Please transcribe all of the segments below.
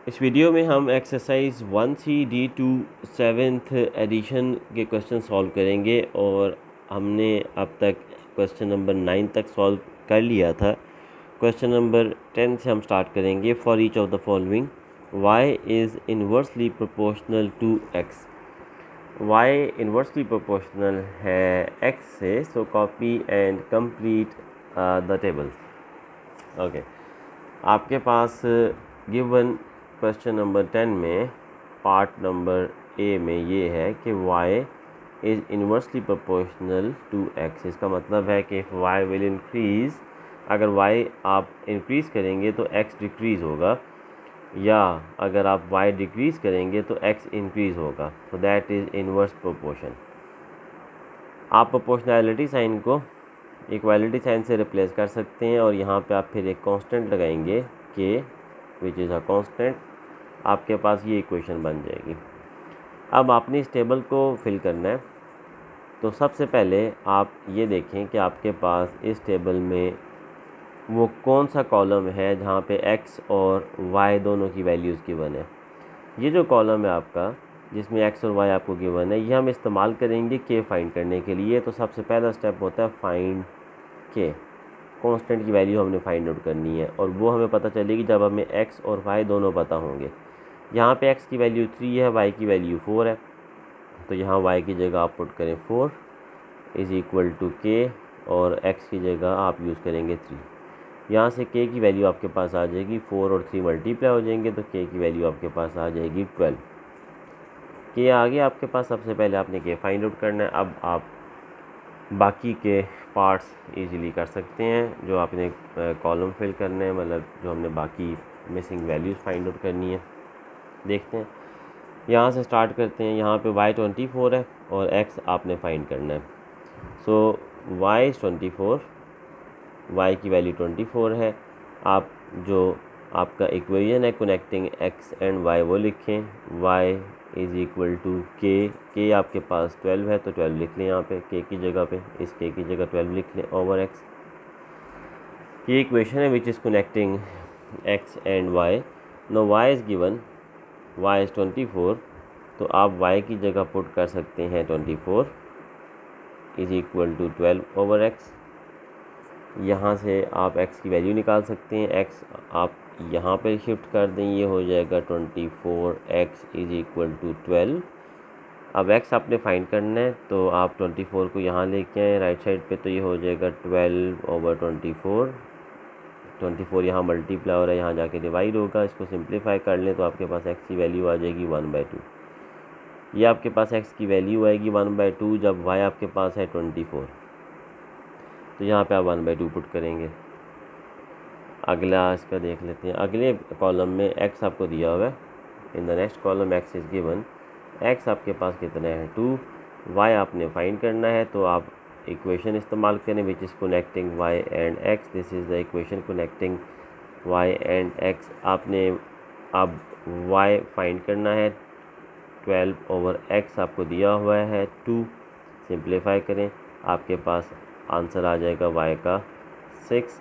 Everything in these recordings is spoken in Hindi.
इस वीडियो में हम exercise 1C D2 7th edition के क्वेश्चन सॉल्व करेंगे और हमने अब तक क्वेश्चन नंबर 9 तक सॉल्व कर लिया था। क्वेश्चन नंबर 10 से हम स्टार्ट करेंगे। For each of the following y is inversely proportional to x। y inversely proportional है x से, so copy and complete the tables. Okay, आपके पास गिवन क्वेश्चन नंबर 10 में पार्ट नंबर ए में ये है कि y is inversely proportional to x। इसका मतलब है कि इफ़ y विल इंक्रीज़, अगर y आप इंक्रीज़ करेंगे तो x डिक्रीज़ होगा, या अगर आप y डिक्रीज़ करेंगे तो x इंक्रीज़ होगा। तो दैट इज़ इन्वर्स प्रोपोर्शन। आप प्रोपोर्शनैलिटी साइन को इक्वालिटी साइन से रिप्लेस कर सकते हैं और यहाँ पे आप फिर एक कांस्टेंट लगाएंगे k which is a constant. आपके पास ये इक्वेशन बन जाएगी। अब आपने इस टेबल को फिल करना है। तो सबसे पहले आप ये देखें कि आपके पास इस टेबल में वो कौन सा कॉलम है जहाँ पे x और y दोनों की वैल्यूज़ गिवन है। ये जो कॉलम है आपका जिसमें x और y आपको गिवन है, ये हम इस्तेमाल करेंगे k फाइंड करने के लिए। तो सबसे पहला स्टेप होता है फाइंड k। कांस्टेंट की वैल्यू हमने फाइंड आउट करनी है और वो हमें पता चलेगी जब हमें x और y दोनों पता होंगे। यहाँ पे x की वैल्यू 3 है, y की वैल्यू 4 है, तो यहाँ y की जगह आप पुट करें 4 इज़ इक्वल टू k और x की जगह आप यूज़ करेंगे 3। यहाँ से k की वैल्यू आपके पास आ जाएगी 4 और 3 मल्टीप्लाई हो जाएंगे तो k की वैल्यू आपके पास आ जाएगी 12। k आ गया आपके पास। सबसे पहले आपने k फाइंड आउट करना है। अब आप बाकी के पार्ट्स इजीली कर सकते हैं। जो आपने कॉलम फिल करना है, मतलब जो हमने बाकी मिसिंग वैल्यूज़ फाइंड आउट करनी है, देखते हैं। यहाँ से स्टार्ट करते हैं। यहाँ पे y 24 है और x आपने फाइंड करना है। सो y इज़ 24, y की वैल्यू 24 है। आप जो आपका इक्वेशन है कनेक्टिंग x एंड y वो लिखें। y is equal to k आपके पास 12 है तो 12 लिख लें यहाँ पे k की जगह पे, इस k की जगह 12 लिख लें ओवर x। ये इक्वेशन है which is connecting x and y। No y is given, y is 24, तो आप y की जगह पुट कर सकते हैं 24 is equal to 12 over x। यहाँ से आप x की वैल्यू निकाल सकते हैं। x आप यहाँ पे शिफ्ट कर दें, ये हो जाएगा 24x इज़ इक्वल टू 12। अब x आपने फाइंड करना है तो आप 24 को यहाँ लेके आए राइट साइड पे, तो ये हो जाएगा 12 ओवर 24। 24 यहाँ मल्टीप्लाई हो रहा है, यहाँ जाके डिवाइड होगा। इसको सिंप्लीफाई कर लें तो आपके पास x की वैल्यू आ जाएगी 1/2। ये आपके पास x की वैल्यू आएगी 1/2 जब y आपके पास है 24। तो यहाँ पे आप 1/2 पुट करेंगे। अगला इसका देख लेते हैं। अगले कॉलम में x आपको दिया हुआ है। In the next column x is given. x आपके पास कितना है 2, y आपने फाइंड करना है तो आप इक्वेशन इस्तेमाल करें विच is connecting y and x। This is the equation connecting y and x। आपने अब y फाइंड करना है। 12 ओवर x आपको दिया हुआ है 2। सिंप्लीफाई करें, आपके पास आंसर आ जाएगा y का 6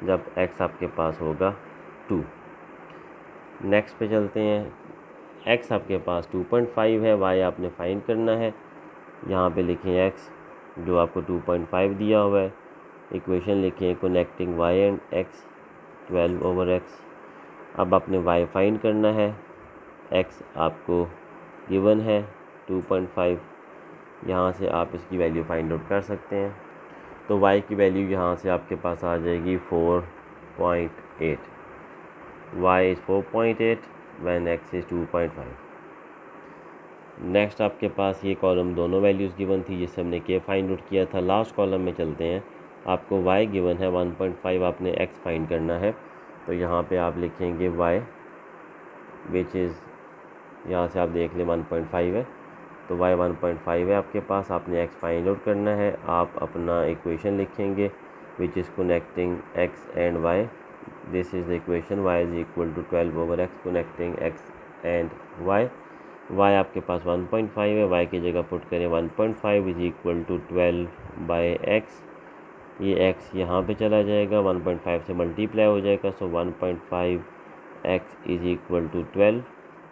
जब x आपके पास होगा 2। नेक्स्ट पे चलते हैं। x आपके पास 2.5 है, y आपने फाइंड करना है। यहाँ पे लिखें x जो आपको 2.5 दिया हुआ है। इक्वेशन लिखें connecting y and x 12 over x। अब आपने y फाइंड करना है। x आपको गिवन है 2.5। यहाँ से आप इसकी वैल्यू फाइंड आउट कर सकते हैं। तो y की वैल्यू यहाँ से आपके पास आ जाएगी 4.8। y is 4.8 when x is 2.5। Next आपके पास ये कॉलम दोनों वैल्यूज़ गिवन थी जिससे हमने k फाइंड आउट किया था। लास्ट कॉलम में चलते हैं। आपको y गिवन है 1.5, आपने x फाइंड करना है। तो यहाँ पे आप लिखेंगे y विच इज़, यहाँ से आप देख लें 1.5 है तो y 1.5 है आपके पास। आपने x फाइंड आउट करना है। आप अपना इक्वेशन लिखेंगे which is connecting x and y। This is the equation y is equal to 12 over x connecting x and y। y आपके पास 1.5 है, y की जगह पुट करें 1.5 इज़ इक्वल टू 12/x। ये x यहाँ पे चला जाएगा, 1.5 से मल्टीप्लाई हो जाएगा, सो 1.5 x इज़ इक्वल टू 12।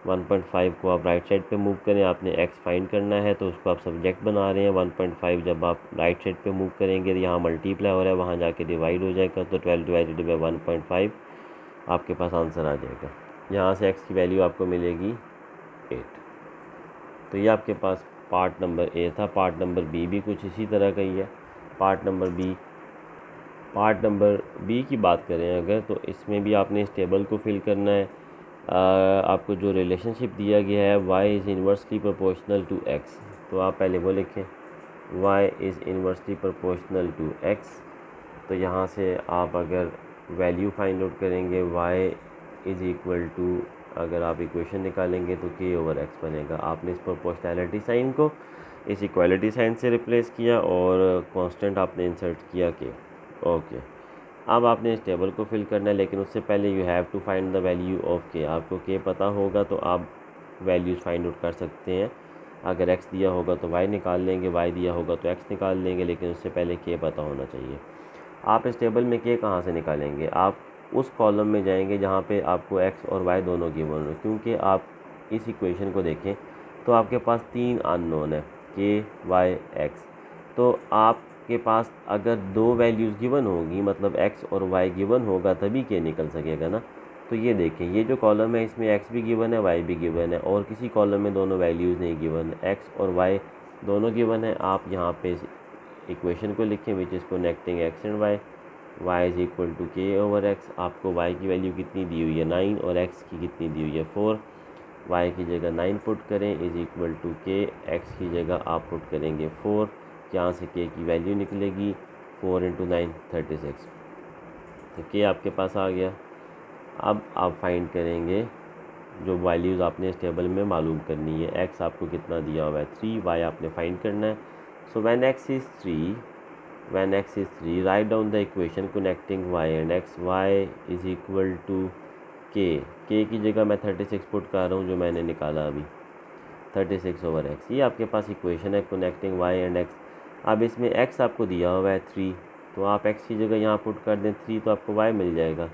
1.5 को आप राइट साइड पे मूव करें, आपने x फाइंड करना है तो उसको आप सब्जेक्ट बना रहे हैं। 1.5 जब आप राइट साइड पे मूव करेंगे तो यहाँ मल्टीप्लाई हो रहा है, वहाँ जाके डिवाइड हो जाएगा, तो 12 डिवाइडेड बाई 1.5 आपके पास आंसर आ जाएगा। यहाँ से x की वैल्यू आपको मिलेगी 8। तो ये आपके पास पार्ट नंबर ए था। पार्ट नंबर बी भी कुछ इसी तरह का ही है। पार्ट नंबर बी की बात करें अगर, तो इसमें भी आपने इस टेबल को फिल करना है। आपको जो रिलेशनशिप दिया गया है y is inversely proportional to x, तो आप पहले वो लिखें y is inversely proportional to x। तो यहाँ से आप अगर वैल्यू फाइंड आउट करेंगे y इज़ इक्वल टू, अगर आप इक्वेशन निकालेंगे तो k ओवर x बनेगा। आपने इस प्रोपोर्शनैलिटी साइन को इस इक्वालिटी साइन से रिप्लेस किया और कांस्टेंट आपने इंसर्ट किया k। ओके, अब आपने इस टेबल को फिल करना है, लेकिन उससे पहले you have to find the value of k। आपको k पता होगा तो आप वैल्यूज़ फाइंड आउट कर सकते हैं। अगर x दिया होगा तो y निकाल लेंगे, y दिया होगा तो x निकाल लेंगे, लेकिन उससे पहले k पता होना चाहिए। आप इस टेबल में k कहाँ से निकालेंगे? आप उस कॉलम में जाएंगे जहाँ पे आपको x और y दोनों गिवन हो, क्योंकि आप इस इक्वेशन को देखें तो आपके पास 3 अननोन है k, y, x। तो आपके पास अगर 2 वैल्यूज़ गिवन होगी, मतलब x और y गिवन होगा, तभी k निकल सकेगा ना। तो ये देखें, ये जो कॉलम है इसमें x भी गिवन है, y भी गिवन है, और किसी कॉलम में दोनों वैल्यूज़ नहीं गिवन है, x और y दोनों गिवन है। आप यहाँ पे इक्वेशन को लिखें which is connecting x and y is equal to k over x। आपको y की वैल्यू कितनी दी हुई है 9 और x की कितनी दी हुई है 4। y की जगह 9 पुट करें is equal to k, x की जगह आप पुट करेंगे 4। यहाँ से k की वैल्यू निकलेगी 4 इंटू 9 36। तो k आपके पास आ गया। अब आप फाइंड करेंगे जो वैल्यूज़ आपने इस टेबल में मालूम करनी है। x आपको कितना दिया हुआ है 3, y आपने फाइंड करना है। So when x is 3, write down the equation connecting y and x। y is equal to k की जगह मैं 36 पुट कर रहा हूँ जो मैंने निकाला अभी, 36 ओवर x। ये आपके पास इक्वेशन है कनेक्टिंग y एंड x। अब इसमें x आपको दिया हुआ है 3, तो आप x की जगह यहाँ पुट कर दें 3 तो आपको y मिल जाएगा।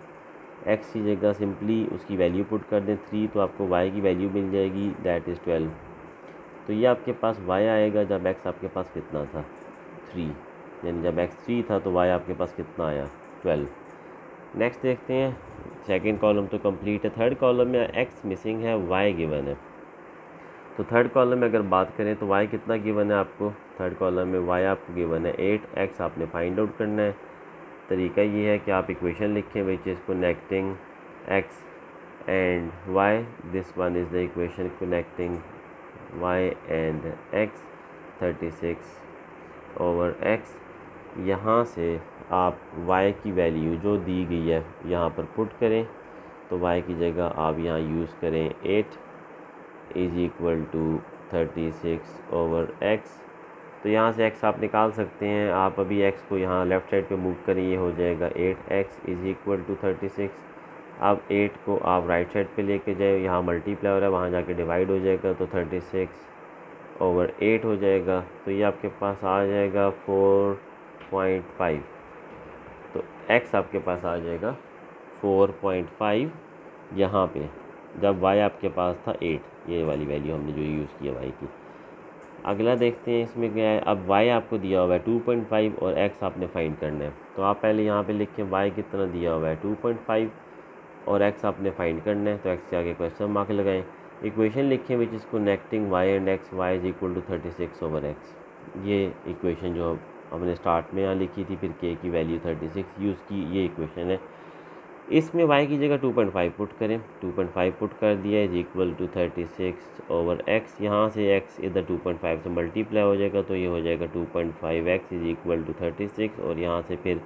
x की जगह सिंपली उसकी वैल्यू पुट कर दें 3 तो आपको y की वैल्यू मिल जाएगी, दैट इज़ 12। तो ये आपके पास y आएगा जब x आपके पास कितना था 3, यानी जब x 3 था तो y आपके पास कितना आया 12। नेक्स्ट देखते हैं, सेकंड कॉलम तो कंप्लीट है। थर्ड कॉलम में x मिसिंग है, y गिवन है। तो थर्ड कॉलम में अगर बात करें तो y कितना गिवन है आपको? थर्ड कॉलम में y आपको गिवन है 8, x आपने फाइंड आउट करना है। तरीका ये है कि आप इक्वेशन लिखें which is connecting x and y। This one is the equation connecting y and x, 36 over x। यहाँ से आप y की वैल्यू जो दी गई है यहाँ पर पुट करें, तो y की जगह आप यहाँ यूज़ करें 8 is equal to 36 over x। तो यहाँ से x आप निकाल सकते हैं। आप अभी x को यहाँ लेफ़्ट साइड पे मूव करें, ये हो जाएगा 8x इज़ इक्वल टू 36। अब 8 को आप राइट साइड पे लेके जाए, यहाँ मल्टीप्लाई हो रहा है, वहाँ जाके डिवाइड हो जाएगा, तो 36 ओवर 8 हो जाएगा। तो ये आपके पास आ जाएगा 4.5। तो x आपके पास आ जाएगा 4.5 यहाँ पे, जब y आपके पास था 8, ये वाली वैल्यू हमने जो यूज़ किया y की। अगला देखते हैं इसमें क्या है। अब y आपको दिया हुआ है 2.5 और x आपने फाइंड करना है। तो आप पहले यहाँ पे लिखें y कितना दिया हुआ है 2.5 और x आपने फाइंड करना है, तो x के आगे क्वेश्चन मार्क लगाएं। इक्वेशन लिखें which is connecting y and x, y is equal to 36 over x। ये इक्वेशन जो हमने स्टार्ट में यहाँ लिखी थी, फिर k की वैल्यू 36 यूज़ की, ये इक्वेशन है। इसमें y की जगह 2.5 पुट करें, 2.5 पुट कर दिया is equal to 36 over x। यहाँ से x इधर 2.5 से मल्टीप्लाई हो जाएगा, तो ये हो जाएगा 2.5x इज इक्वल टू 36। और यहाँ से फिर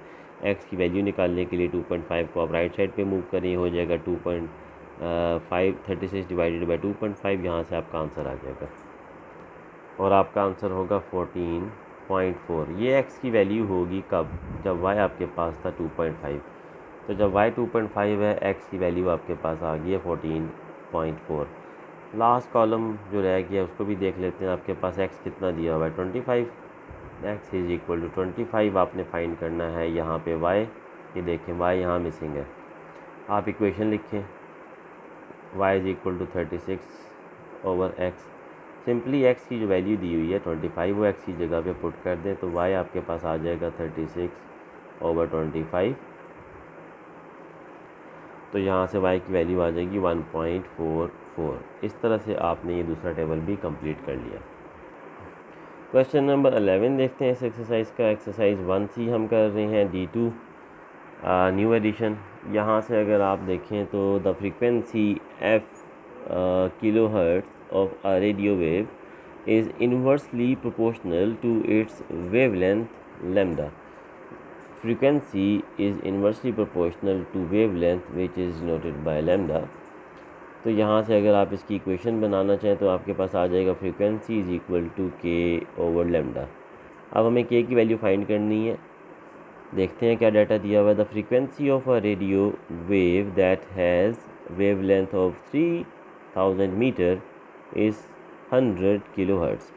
x की वैल्यू निकालने के लिए 2.5 को आप राइट साइड पे मूव करें, हो जाएगा 2.5, 36 डिवाइडेड बाई 2.5। यहाँ से आपका आंसर आ जाएगा और आपका आंसर होगा 14.4। ये x की वैल्यू होगी कब? जब y आपके पास था 2.5। तो जब y 2.5 है, x की वैल्यू आपके पास आ गई है 14.4। लास्ट कॉलम जो रह गया उसको भी देख लेते हैं। आपके पास x कितना दिया हुआ है 25, x इज़ इक्वल टू 25 आपने फाइंड करना है। यहाँ पे y, ये देखें y यहाँ मिसिंग है। आप इक्वेशन लिखें y is equal to 36 over x। Simply x की जो वैल्यू दी हुई है 25 वो x की जगह पे पुट कर दें तो y आपके पास आ जाएगा 36 ओवर 25। तो यहाँ से y की वैल्यू आ जाएगी 1.44। इस तरह से आपने ये दूसरा टेबल भी कंप्लीट कर लिया। क्वेश्चन नंबर 11 देखते हैं इस एक्सरसाइज का। एक्सरसाइज 1C हम कर रहे हैं D2 न्यू एडिशन। यहाँ से अगर आप देखें तो the frequency f kilo hertz of a radio wave is inversely proportional to its wavelength lambda. frequency is inversely proportional to wavelength which is denoted by lambda। तो यहाँ से अगर आप इसकी इक्वेशन बनाना चाहें तो आपके पास आ जाएगा frequency is equal to K over lambda. अब हमें के की वैल्यू फाइंड करनी है। देखते हैं क्या डाटा दिया हुआ है। The frequency of a radio wave that has wavelength of 3000 metre is 100 kilo hertz.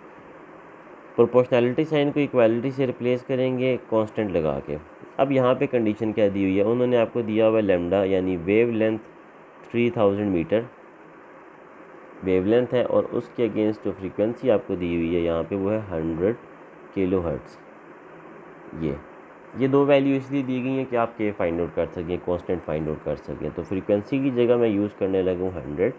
Proportionality sign को इक्वालिटी से रिप्लेस करेंगे कांस्टेंट लगा के। अब यहाँ पे कंडीशन क्या दी हुई है, उन्होंने आपको दिया हुआ है लैम्डा यानी वेव लेंथ 3000 मीटर वेवलेंथ है और उसके अगेंस्ट जो फ्रीक्वेंसी आपको दी हुई है यहाँ पे वो है 100 किलो हर्ट्ज़। ये दो वैल्यू इसलिए दी गई हैं कि आप के फाइंड आउट कर सकें, कांस्टेंट फाइंड आउट कर सकें। तो फ्रीक्वेंसी की जगह मैं यूज़ करने लगा हूँ 100,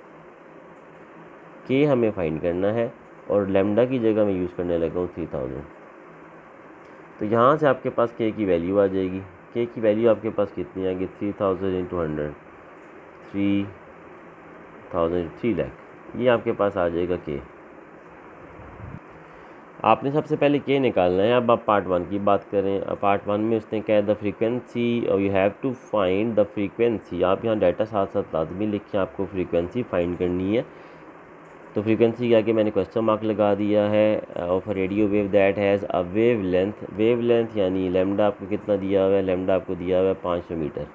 के हमें फाइंड करना है और लैम्डा की जगह मैं यूज़ करने लगा हूँ 3000। तो यहाँ से आपके पास के की वैल्यू आ जाएगी। के की वैल्यू आपके पास कितनी आएगी, 3000 इंटू 100, 3000, 3 लाख। ये आपके पास आ जाएगा के। आपने सबसे पहले के निकालना है। अब आप पार्ट 1 की बात करें। पार्ट 1 में उसने कहा द फ्रीक्वेंसी और you have to find the frequency. आप यहाँ डाटा साथ साथ लाजमी लिखें, आपको फ्रीक्वेंसी फाइंड करनी है। तो फ्रीक्वेंसी के आगे मैंने क्वेश्चन मार्क लगा दिया है। Of a radio wave that has a wave length यानी लैम्डा आपको कितना दिया हुआ है, लैम्डा आपको दिया हुआ है 500 मीटर।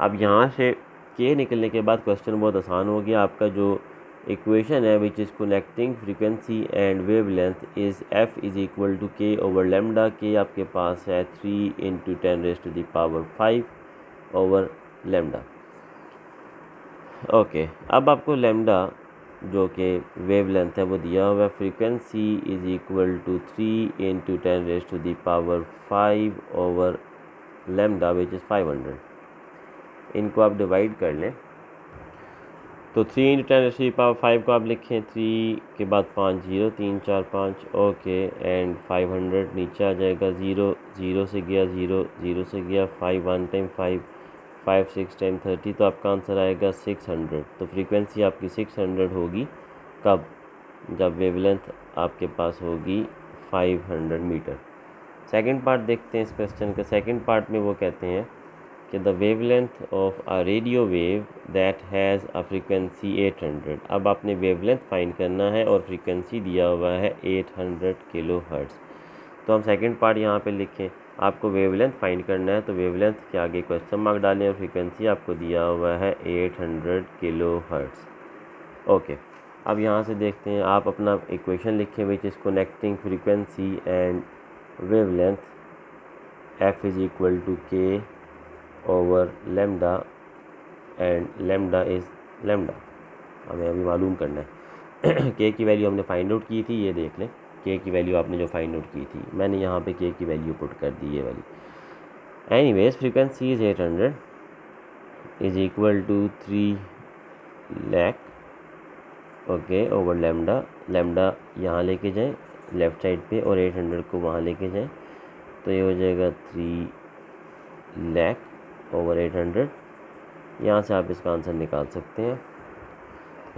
अब यहाँ से के निकलने के बाद क्वेश्चन बहुत आसान हो गया। आपका जो इक्वेशन है which is connecting frequency and wave length is F is equal to K over lambda. K आपके पास है 3 × 10⁵ ओवर लैम्डा। ओके, अब आपको लैम्डा जो कि वेव लेंथ है वो दिया हुआ है। Frequency is equal to 3 × 10⁵ over lambda which is 500। इनको आप डिवाइड कर लें तो 3 × 10⁵ को आप लिखें 3 के बाद 5 0, 3 4 5 ओके एंड 500 नीचे आ जाएगा। 0 0 से गया 0 0 से गया 5 1 टाइम 5 5 6 टाइम 30। तो आपका आंसर आएगा 600। तो फ्रीक्वेंसी आपकी 600 होगी कब, जब वेवलेंथ आपके पास होगी 500 मीटर। सेकंड पार्ट देखते हैं इस क्वेश्चन का। सेकंड पार्ट में वो कहते हैं कि the wavelength of a radio wave that has a frequency 800। अब आपने वेवलेंथ फाइंड करना है और फ्रीक्वेंसी दिया हुआ है 800 किलो हर्ट्ज़। तो हम सेकंड पार्ट यहाँ पे लिखें। आपको वेवलेंथ फाइंड करना है तो वेवलेंथ के आगे क्वेश्चन मार्क डालें और फ्रीक्वेंसी आपको दिया हुआ है 800 किलो हर्ट्ज़। ओके, अब यहाँ से देखते हैं। आप अपना इक्वेशन लिखें which is connecting frequency and wavelength. F is equal to K over lambda and lambda is lambda हमें अभी मालूम करना है। के की वैल्यू हमने फाइंड आउट की थी, ये देख लें। के की वैल्यू आपने जो फाइंड आउट की थी, मैंने यहाँ पे के की वैल्यू पुट कर दी ये वाली। Anyways frequency is 800 is equal to 3 lakh okay over lambda. Lambda यहाँ लेके जाएं लेफ़्ट साइड पे और 800 को वहाँ लेके जाएं तो ये हो जाएगा 3 लाख ओवर 800। यहाँ से आप इसका आंसर निकाल सकते हैं।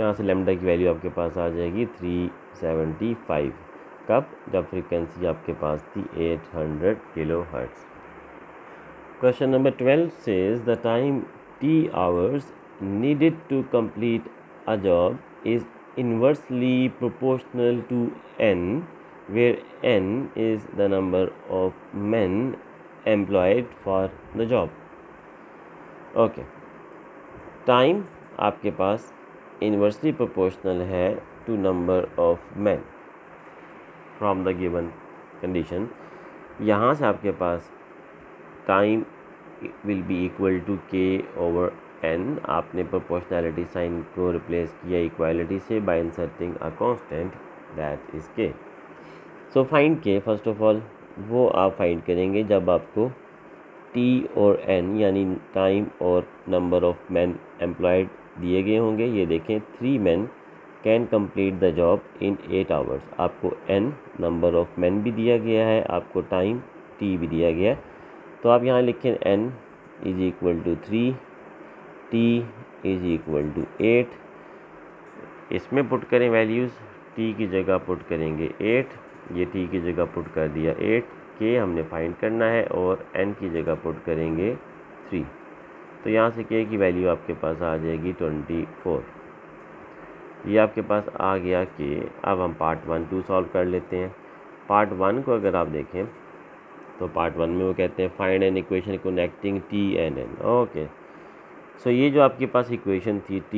यहाँ से लैम्डा की वैल्यू आपके पास आ जाएगी 375। कब, जब फ्रीक्वेंसी आपके पास थी 800 kilo hertz. Question number 12 says the time t hours needed to complete a job is inversely proportional to n, where n is the number of men employed for the job। Okay, time आपके पास इन्वर्सली प्रोपोर्शनल है to number of man from the given condition. यहाँ से आपके पास time will be equal to K over n, आपने प्रोपोर्शनैलिटी साइन को रिप्लेस किया इक्वालिटी से by inserting a constant that is k। So find k, first of all वो आप फाइंड करेंगे जब आपको t और n यानी टाइम और नंबर ऑफ मैन एम्प्लॉयड दिए गए होंगे। ये देखें 3 men can complete the job in 8 hours. आपको n नंबर ऑफ मैन भी दिया गया है, आपको टाइम t भी दिया गया है। तो आप यहाँ लिखें n is equal to 3, t is equal to 8। इसमें पुट करें वैल्यूज़, t की जगह पुट करेंगे 8, ये t की जगह पुट कर दिया 8, k हमने फाइंड करना है और n की जगह पुट करेंगे 3। तो यहाँ से k की वैल्यू आपके पास आ जाएगी 24। ये आपके पास आ गया कि अब हम पार्ट 1 2 सॉल्व कर लेते हैं। पार्ट 1 को अगर आप देखें तो पार्ट 1 में वो कहते हैं find an equation connecting t and n। Okay, so ये जो आपके पास इक्वेशन थी t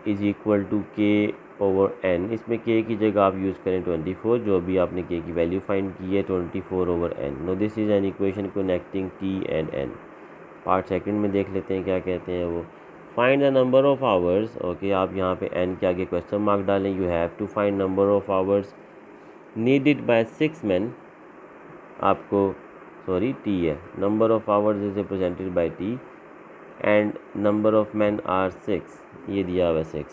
is equal to k over n, इसमें k की जगह आप यूज़ करें 24, जो भी आपने k की वैल्यू फाइंड की है 24 over n। No this is an equation connecting t and n। Part second में देख लेते हैं क्या कहते हैं वो। Find the number of hours. Okay, आप यहाँ पे n के आगे क्वेश्चन मार्क डालें। You have to find number of hours needed by 6 men। आपको सॉरी t है, number of hours is represented by t and number of man are 6, ये दिया हुआ 6।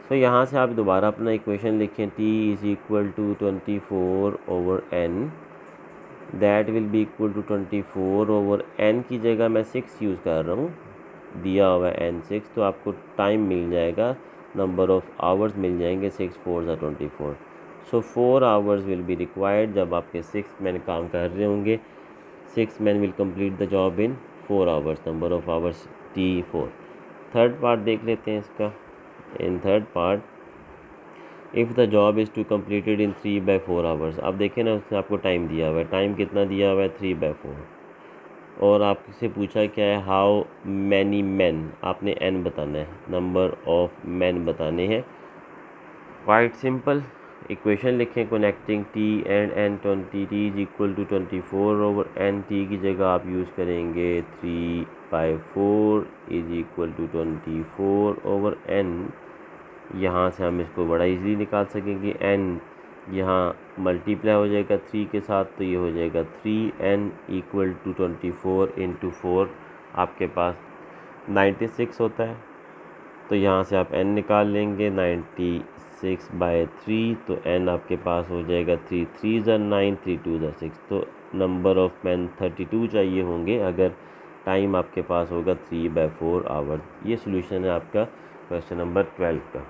सो यहाँ से आप दोबारा अपना इक्वेशन लिखें, t is equal to 24 over n, that will be equal to 24 over n की जगह मैं 6 यूज़ कर रहा हूँ, दिया हुआ है n 6। तो आपको टाइम मिल जाएगा, नंबर ऑफ आवर्स मिल जाएंगे 6 4 ज़ा 24। सो 4 आवर्स विल बी रिक्वायर्ड। जब आपके 6 मैन काम कर रहे होंगे, 6 man will complete the job in 4 hours, number of hours t4। Third part देख लेते हैं इसका। In third part, if the job is to completed in 3/4 hours. आप देखें ना, उसने आपको टाइम दिया हुआ है, टाइम कितना दिया हुआ है 3/4, और आपसे पूछा क्या है हाउ मैनी मैन, आपने n बताना है, नंबर ऑफ मैन बताने हैं। क्वाइट सिंपल, इक्वेशन लिखें connecting t and n, 20 t is equal to 24 over n, t की जगह आप यूज़ करेंगे 3/4 is equal to 24 over n। यहाँ से हम इसको बड़ा इजीली निकाल सकेंगे। n यहाँ मल्टीप्लाई हो जाएगा 3 के साथ, तो ये हो जाएगा 3n इक्वल टू 24 इंटू 4, आपके पास 96 होता है। तो यहाँ से आप n निकाल लेंगे 96/3, तो n आपके पास हो जाएगा 3 3 ज़ा 9, 3 2 ज़ा 6। तो नंबर ऑफ मैन 32 चाहिए होंगे अगर टाइम आपके पास होगा 3/4 आवर। ये सोल्यूशन है आपका क्वेश्चन नंबर 12 का।